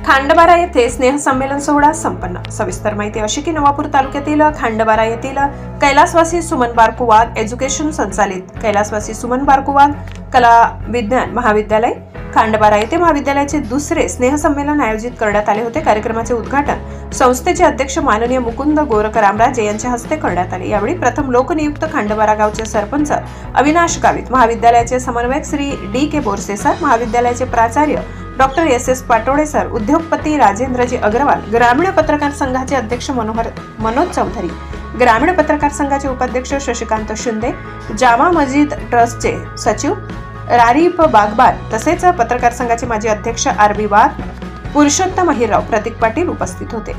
खांडबारा येथे स्नेहसंमेलन सोहळा संपन्न। सविस्तर माहिती अशी की नवापूर तालुक्यातील खांडबारा येथील कैलासवासी सुमन बारकुवाद एज्युकेशन संचालित कैलासवासी सुमन बारकुवाद कला विज्ञान महाविद्यालय खांडबारा येथे महाविद्यालयाचे दुसरे स्नेहसंमेलन आयोजित करण्यात आले होते। कार्यक्रमाचे उद्घाटन संस्थेचे अध्यक्ष माननीय मुकुंद गोरकर रामराजे यांच्या हस्ते करण्यात आले। यावेळी प्रथम लोकनियुक्त खांडबारा गावचे सरपंच अविनाश गावित, महाविद्यालयाचे समन्वयक श्री डी.के. बोरसे सर, महाविद्यालयाचे प्राचार्य डॉक्टर एस.एस. पाटोळे सर, उद्योगपती राजेंद्रजी अग्रवाल, ग्रामीण पत्रकार संघाचे अध्यक्ष मनोज चौधरी, ग्रामीण पत्रकार संघाचे उपाध्यक्ष शशिकांत शिंदे, जामा मस्जिद ट्रस्टचे सचिव रारीफ बागबार तसेच पत्रकार संघाचे माजी अध्यक्ष आर.बी. वाघ, पुरुषोत्तम अहिरराव, प्रतीक पाटील उपस्थित होते।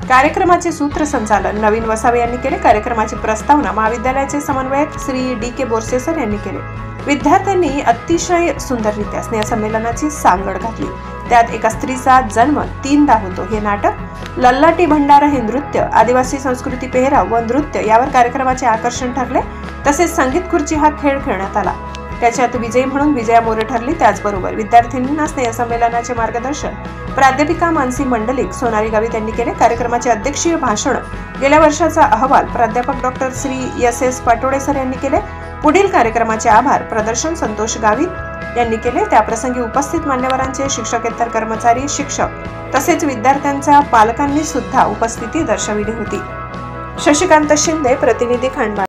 कार्यक्रमाचे सूत्रसंचालन नवीन वसावे यांनी केले। कार्यक्रमाची प्रस्तावना महाविद्यालयाचे समन्वयक श्री डी.के. बोरसे सर यांनी केले। विद्यार्थ्यांनी अतिशय सुंदररित्या स्नेहसंमेलनाची सांगड घातली। त्यात एका स्त्रीचा जन्म 3दा होतो हे नाटक, लल्लाटी भंडारा हे नृत्य, आदिवासी संस्कृती पेहराव व नृत्य यावर कार्यक्रमाचे आकर्षण ठरले। तसेच संगीत खुर्ची हा खेळ खेळण्यात आला। त्याच्यात विजयी म्हणून विजया मोरे ठरली। त्याचबरोबर विद्यार्थिनींना स्नेहसंमेलनाचे मार्गदर्शन प्राध्यापिका मानसी मंडलिक, सोनाली गावित यांनी केले। कार्यक्रमाचे अध्यक्षीय भाषण, गेल्या वर्षाचा अहवाल प्राध्यापक doctor Shri S S. Patole sir यांनी केले। पुढील कार्यक्रमाचे आभार प्रदर्शन संतोष गावित यांनी केले। त्याप्रसंगी उपस्थित मान्यवरांचे शिक्षकेतर कर्मचारी, शिक्षक तसेच विद्यार्थ्यांच्या पालकांनी सुद्धा उपस्थिती दर्शविली होती। शशिकांत शिंदे, प्रतिनिधी खांडबारा।